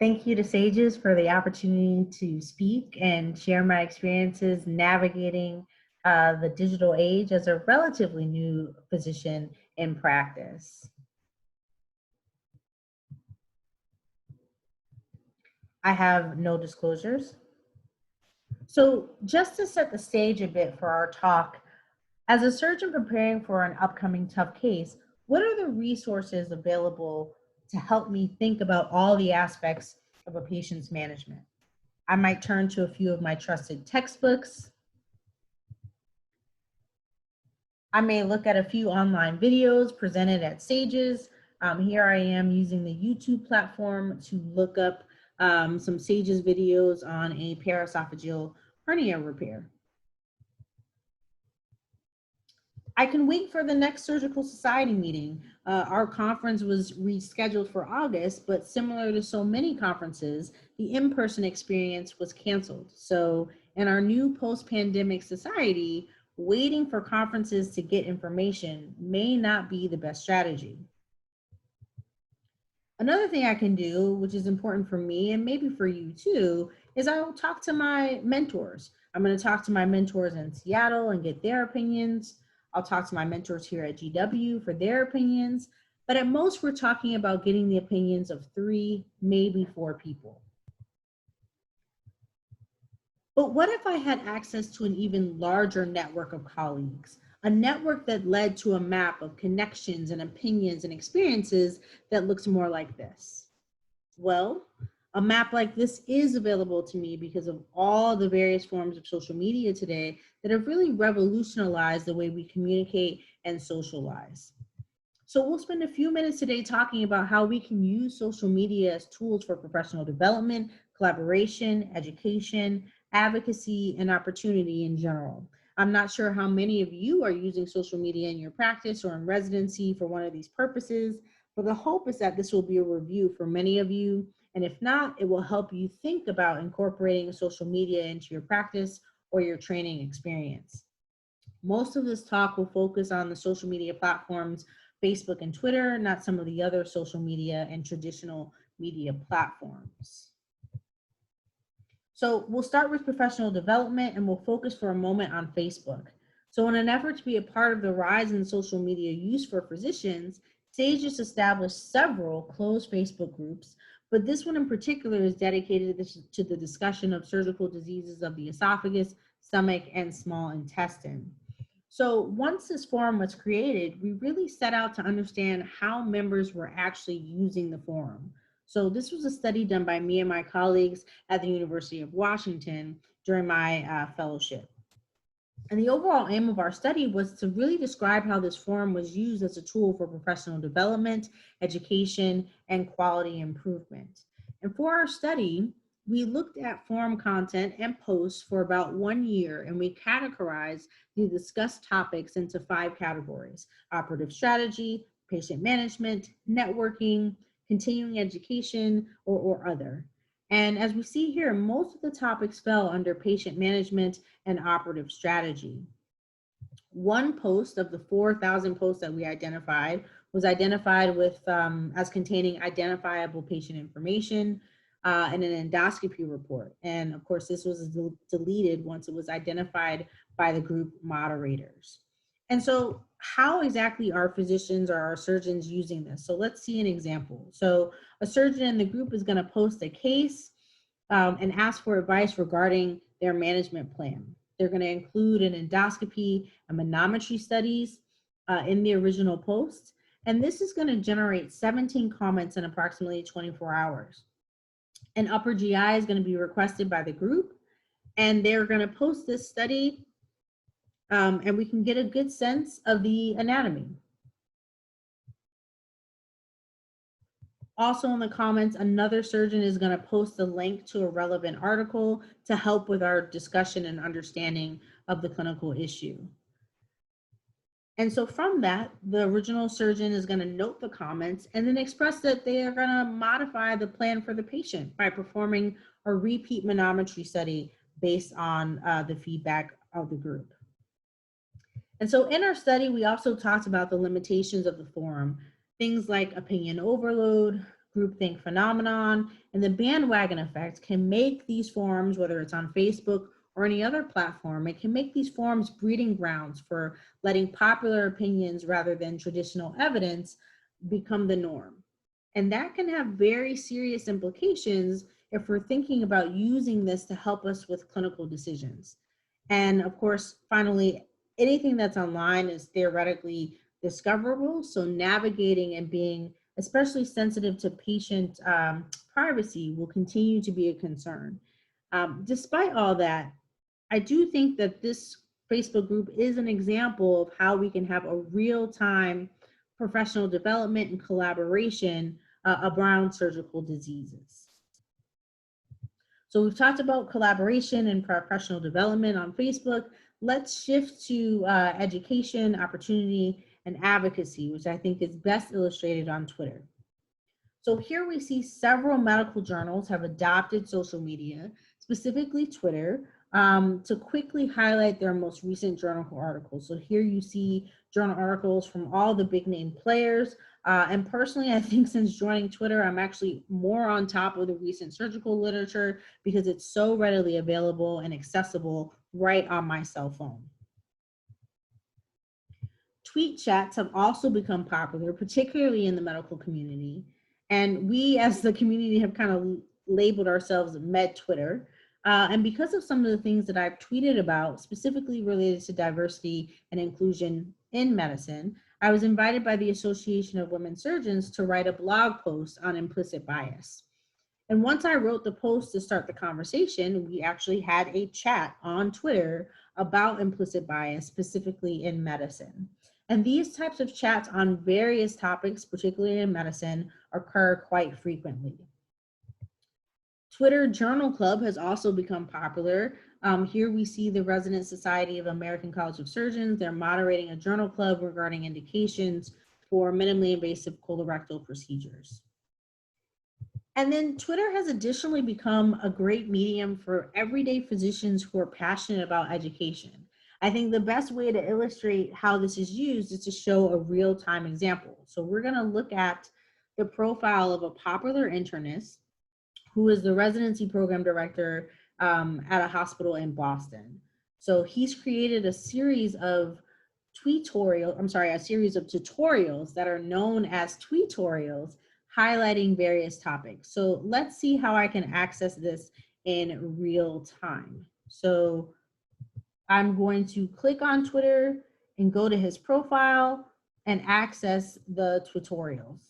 Thank you to SAGES for the opportunity to speak and share my experiences navigating the digital age as a relatively new physician in practice. I have no disclosures. So just to set the stage a bit for our talk, as a surgeon preparing for an upcoming tough case, what are the resources available to help me think about all the aspects of a patient's management? I might turn to a few of my trusted textbooks. I may look at a few online videos presented at SAGES. Here I am using the YouTube platform to look up some SAGES videos on a paraesophageal hernia repair. I can wait for the next surgical society meeting. Our conference was rescheduled for August, but similar to so many conferences, the in-person experience was canceled. So in our new post-pandemic society, waiting for conferences to get information may not be the best strategy. Another thing I can do, which is important for me and maybe for you too, is I'll talk to my mentors. I'm going to talk to my mentors in Seattle and get their opinions. I'll talk to my mentors here at GW for their opinions. But at most, we're talking about getting the opinions of 3, maybe 4 people. But what if I had access to an even larger network of colleagues? A network that led to a map of connections and opinions and experiences that looks more like this. Well, a map like this is available to me because of all the various forms of social media today that have really revolutionized the way we communicate and socialize. So we'll spend a few minutes today talking about how we can use social media as tools for professional development, collaboration, education, advocacy, and opportunity in general. I'm not sure how many of you are using social media in your practice or in residency for one of these purposes, but the hope is that this will be a review for many of you. And if not, it will help you think about incorporating social media into your practice or your training experience. Most of this talk will focus on the social media platforms, Facebook and Twitter, not some of the other social media and traditional media platforms. So we'll start with professional development and we'll focus for a moment on Facebook. So in an effort to be a part of the rise in social media use for physicians, SAGES established several closed Facebook groups, but this one in particular is dedicated to the discussion of surgical diseases of the esophagus, stomach, and small intestine. So once this forum was created, we really set out to understand how members were actually using the forum. So this was a study done by me and my colleagues at the University of Washington during my fellowship. And the overall aim of our study was to really describe how this forum was used as a tool for professional development, education, and quality improvement. And for our study, we looked at forum content and posts for about 1 year, and we categorized the discussed topics into 5 categories: operative strategy, patient management, networking, continuing education, or other. And as we see here, most of the topics fell under patient management and operative strategy. One post of the 4,000 posts that we identified was identified with as containing identifiable patient information and an endoscopy report. And of course, this was deleted once it was identified by the group moderators. And so how exactly are physicians or our surgeons using this? So let's see an example. So a surgeon in the group is going to post a case and ask for advice regarding their management plan. They're going to include an endoscopy and manometry studies in the original post. And this is going to generate 17 comments in approximately 24 hours. An upper GI is going to be requested by the group, and they're going to post this study, and we can get a good sense of the anatomy. Also in the comments, another surgeon is going to post a link to a relevant article to help with our discussion and understanding of the clinical issue. And so from that, the original surgeon is going to note the comments and then express that they are going to modify the plan for the patient by performing a repeat manometry study based on the feedback of the group. And so in our study, we also talked about the limitations of the forum, things like opinion overload, groupthink phenomenon, and the bandwagon effect can make these forums, whether it's on Facebook or any other platform, it can make these forums breeding grounds for letting popular opinions rather than traditional evidence become the norm. And that can have very serious implications if we're thinking about using this to help us with clinical decisions. And of course, finally, anything that's online is theoretically discoverable. So navigating and being especially sensitive to patient privacy will continue to be a concern. Despite all that, I do think that this Facebook group is an example of how we can have a real-time professional development and collaboration around surgical diseases. So we've talked about collaboration and professional development on Facebook. Let's shift to education, opportunity, and advocacy, which I think is best illustrated on Twitter. So here we see several medical journals have adopted social media, specifically Twitter, to quickly highlight their most recent journal articles. So here you see journal articles from all the big name players. And personally, I think since joining Twitter, I'm actually more on top of the recent surgical literature because it's so readily available and accessible right on my cell phone. Tweet chats have also become popular, particularly in the medical community. And we as the community have kind of labeled ourselves Med Twitter. And because of some of the things that I've tweeted about, specifically related to diversity and inclusion in medicine, I was invited by the Association of Women Surgeons to write a blog post on implicit bias. And once I wrote the post to start the conversation, we actually had a chat on Twitter about implicit bias, specifically in medicine. And these types of chats on various topics, particularly in medicine, occur quite frequently. Twitter Journal Club has also become popular. Here we see the Resident Society of American College of Surgeons. They're moderating a journal club regarding indications for minimally invasive colorectal procedures. And then Twitter has additionally become a great medium for everyday physicians who are passionate about education. I think the best way to illustrate how this is used is to show a real-time example. So we're going to look at the profile of a popular internist who is the residency program director at a hospital in Boston. So he's created a series of tutorials that are known as tweetorials, highlighting various topics. So let's see how I can access this in real time. So I'm going to click on Twitter and go to his profile and access the tutorials.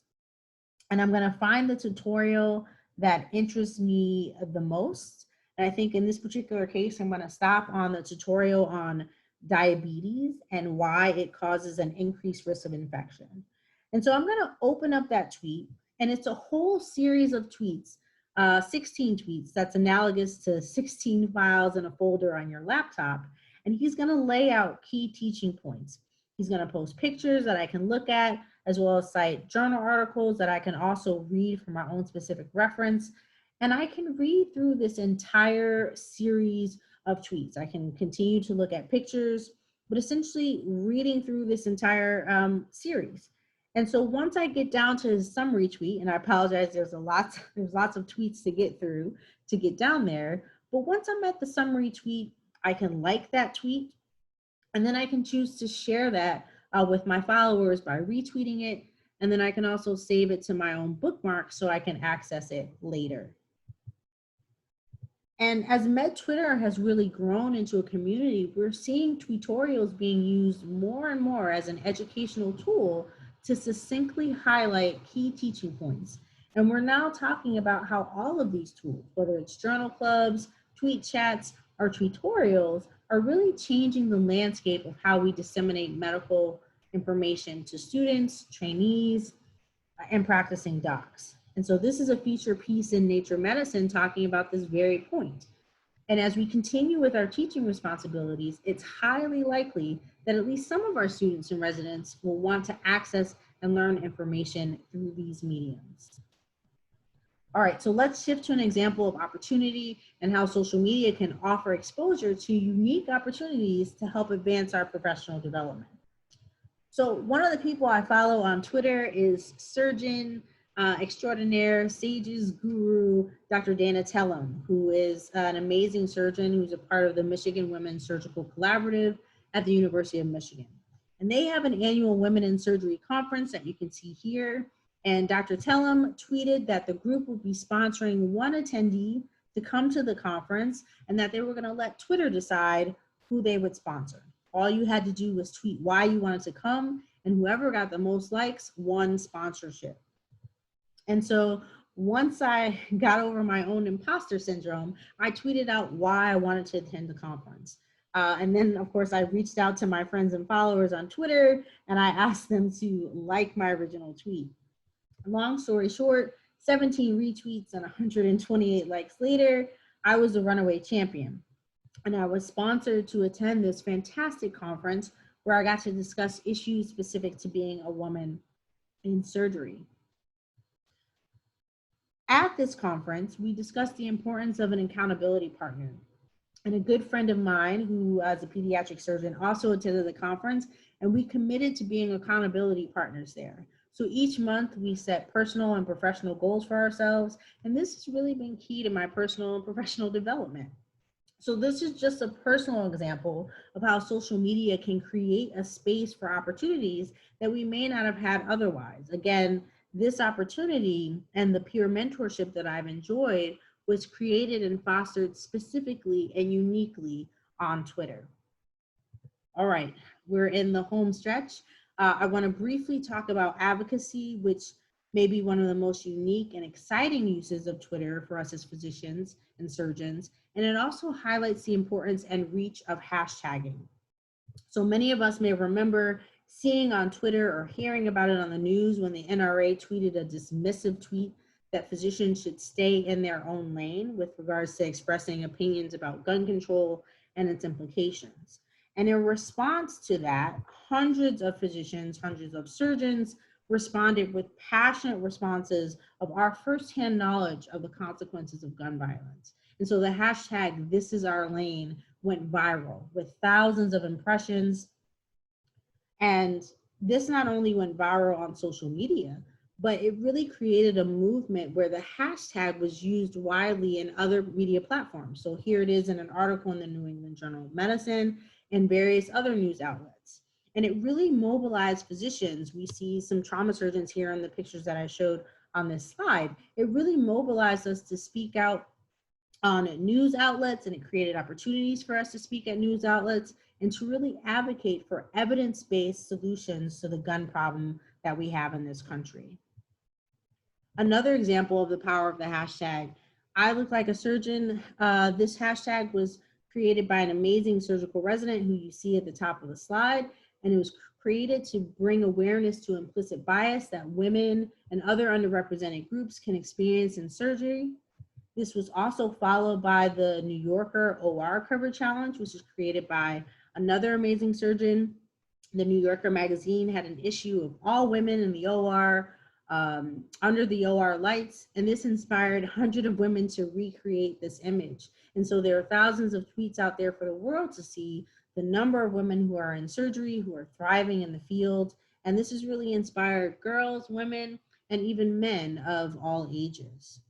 And I'm going to find the tutorial that interests me the most. And I think in this particular case, I'm going to stop on the tutorial on diabetes and why it causes an increased risk of infection. And so I'm going to open up that tweet, and it's a whole series of tweets, 16 tweets that's analogous to 16 files in a folder on your laptop. And he's going to lay out key teaching points. He's going to post pictures that I can look at, as well as cite journal articles that I can also read for my own specific reference. And I can read through this entire series of tweets. I can continue to look at pictures, but essentially reading through this entire series. And so once I get down to his summary tweet, and I apologize, there's lots of tweets to get through to get down there. But once I'm at the summary tweet, I can like that tweet, and then I can choose to share that with my followers by retweeting it. And then I can also save it to my own bookmark so I can access it later. And as Med Twitter has really grown into a community, we're seeing tutorials being used more and more as an educational tool to succinctly highlight key teaching points. And we're now talking about how all of these tools, whether it's journal clubs, tweet chats, or tutorials, are really changing the landscape of how we disseminate medical information to students, trainees, and practicing docs. And so this is a feature piece in Nature Medicine talking about this very point. And as we continue with our teaching responsibilities, it's highly likely that at least some of our students and residents will want to access and learn information through these mediums. All right, so let's shift to an example of opportunity and how social media can offer exposure to unique opportunities to help advance our professional development. So one of the people I follow on Twitter is surgeon extraordinaire, Sage's guru, Dr. Dana Tellem, who is an amazing surgeon who's a part of the Michigan Women's Surgical Collaborative at the University of Michigan. And they have an annual Women in Surgery conference that you can see here. And Dr. Tellem tweeted that the group would be sponsoring one attendee to come to the conference and that they were going to let Twitter decide who they would sponsor. All you had to do was tweet why you wanted to come, and whoever got the most likes won sponsorship. And so once I got over my own imposter syndrome, I tweeted out why I wanted to attend the conference. And then, of course, I reached out to my friends and followers on Twitter, and I asked them to like my original tweet. Long story short, 17 retweets and 128 likes later, I was the runaway champion. And I was sponsored to attend this fantastic conference where I got to discuss issues specific to being a woman in surgery. At this conference, we discussed the importance of an accountability partner. And a good friend of mine, who is a pediatric surgeon, also attended the conference, and we committed to being accountability partners there. So each month we set personal and professional goals for ourselves, and this has really been key to my personal and professional development. So this is just a personal example of how social media can create a space for opportunities that we may not have had otherwise. Again, this opportunity and the peer mentorship that I've enjoyed was created and fostered specifically and uniquely on Twitter. All right, we're in the home stretch. I want to briefly talk about advocacy, which may be one of the most unique and exciting uses of Twitter for us as physicians and surgeons. And it also highlights the importance and reach of hashtagging. So many of us may remember seeing on Twitter or hearing about it on the news when the NRA tweeted a dismissive tweet that physicians should stay in their own lane with regards to expressing opinions about gun control and its implications. And in response to that, hundreds of physicians, hundreds of surgeons responded with passionate responses of our firsthand knowledge of the consequences of gun violence. And so the hashtag "This Is Our Lane" went viral with thousands of impressions. And this not only went viral on social media, but it really created a movement where the hashtag was used widely in other media platforms. So here it is in an article in the New England Journal of Medicine and various other news outlets. And it really mobilized physicians. We see some trauma surgeons here in the pictures that I showed on this slide. It really mobilized us to speak out on news outlets, and it created opportunities for us to speak at news outlets and to really advocate for evidence-based solutions to the gun problem that we have in this country. Another example of the power of the hashtag, I look like a surgeon. This hashtag was created by an amazing surgical resident who you see at the top of the slide, and it was created to bring awareness to implicit bias that women and other underrepresented groups can experience in surgery. This was also followed by the New Yorker OR Cover Challenge, which was created by another amazing surgeon. The New Yorker magazine had an issue of all women in the OR, under the OR lights, and this inspired hundreds of women to recreate this image. And so there are thousands of tweets out there for the world to see the number of women who are in surgery, who are thriving in the field. And this has really inspired girls, women, and even men of all ages.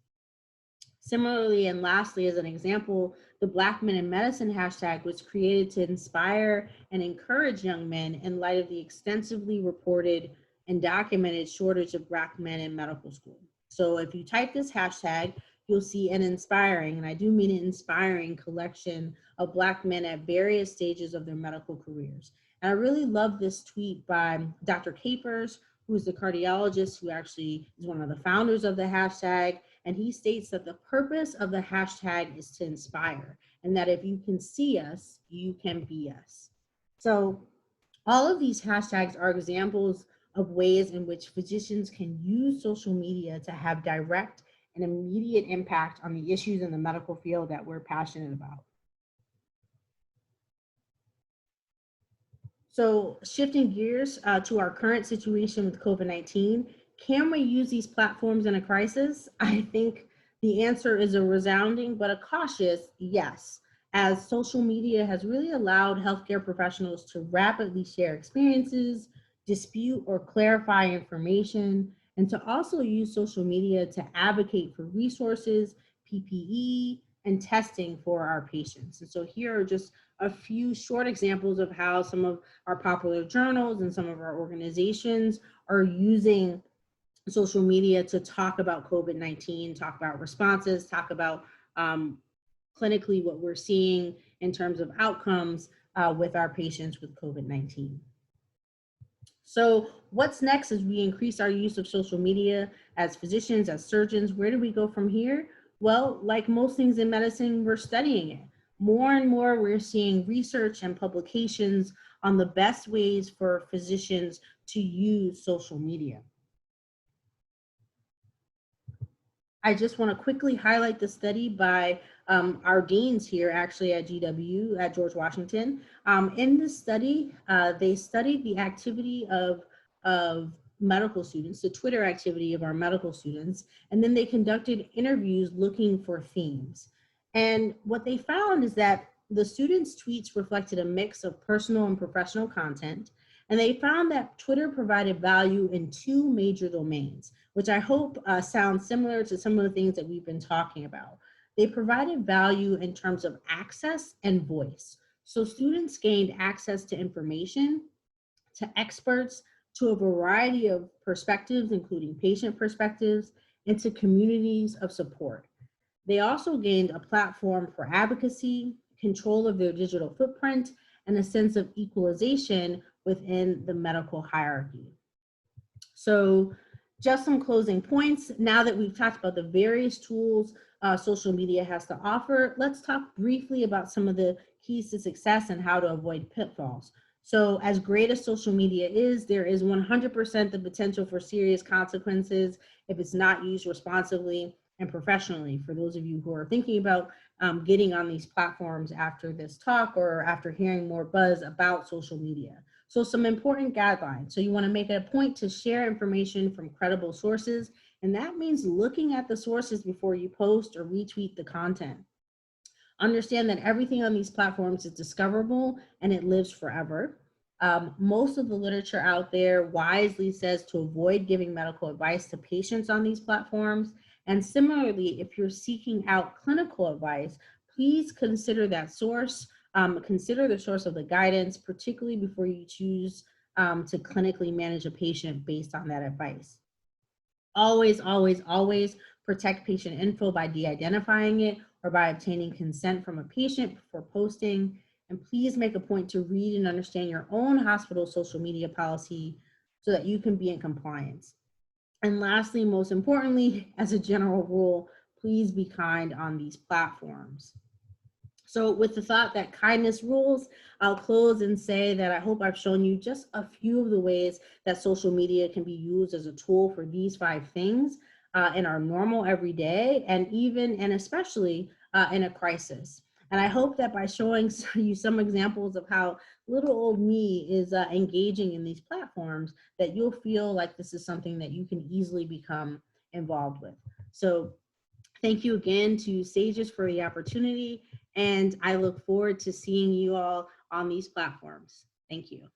Similarly, and lastly, as an example, the Black Men in Medicine hashtag was created to inspire and encourage young men in light of the extensively reported and documented shortage of Black men in medical school. So if you type this hashtag, you'll see an inspiring, and I do mean an inspiring, collection of Black men at various stages of their medical careers. And I really love this tweet by Dr. Capers, who is the cardiologist who actually is one of the founders of the hashtag. And he states that the purpose of the hashtag is to inspire, and that if you can see us, you can be us. So all of these hashtags are examples of ways in which physicians can use social media to have direct and immediate impact on the issues in the medical field that we're passionate about. So shifting gears to our current situation with COVID-19, can we use these platforms in a crisis? I think the answer is a resounding but a cautious yes, as social media has really allowed healthcare professionals to rapidly share experiences, dispute or clarify information, and to also use social media to advocate for resources, PPE, and testing for our patients. And so here are just a few short examples of how some of our popular journals and some of our organizations are using social media to talk about COVID-19, talk about responses, talk about clinically what we're seeing in terms of outcomes with our patients with COVID-19. So what's next as we increase our use of social media as physicians, as surgeons? Where do we go from here? Well, like most things in medicine, we're studying it. More and more, we're seeing research and publications on the best ways for physicians to use social media. I just want to quickly highlight the study by our deans here actually at GW, at George Washington. In this study, they studied the activity of medical students, the Twitter activity of our medical students, and then they conducted interviews looking for themes. And what they found is that the students' tweets reflected a mix of personal and professional content, and they found that Twitter provided value in two major domains, which I hope sounds similar to some of the things that we've been talking about. They provided value in terms of access and voice. So students gained access to information, to experts, to a variety of perspectives, including patient perspectives, and to communities of support. They also gained a platform for advocacy, control of their digital footprint, and a sense of equalization within the medical hierarchy. So just some closing points. Now that we've talked about the various tools social media has to offer, let's talk briefly about some of the keys to success and how to avoid pitfalls. So as great as social media is, there is 100% the potential for serious consequences if it's not used responsibly and professionally. For those of you who are thinking about getting on these platforms after this talk or after hearing more buzz about social media. So some important guidelines. So you want to make it a point to share information from credible sources, and that means looking at the sources before you post or retweet the content. Understand that everything on these platforms is discoverable and it lives forever. Most of the literature out there wisely says to avoid giving medical advice to patients on these platforms. And similarly, if you're seeking out clinical advice, please consider that source. Consider the source of the guidance, particularly before you choose to clinically manage a patient based on that advice. Always, always, always protect patient info by de-identifying it or by obtaining consent from a patient before posting. And please make a point to read and understand your own hospital social media policy so that you can be in compliance. And lastly, most importantly, as a general rule, please be kind on these platforms. So with the thought that kindness rules, I'll close and say that I hope I've shown you just a few of the ways that social media can be used as a tool for these 5 things in our normal everyday, and even and especially in a crisis. And I hope that by showing you some examples of how little old me is engaging in these platforms, that you'll feel like this is something that you can easily become involved with. So thank you again to SAGES for the opportunity, and I look forward to seeing you all on these platforms. Thank you.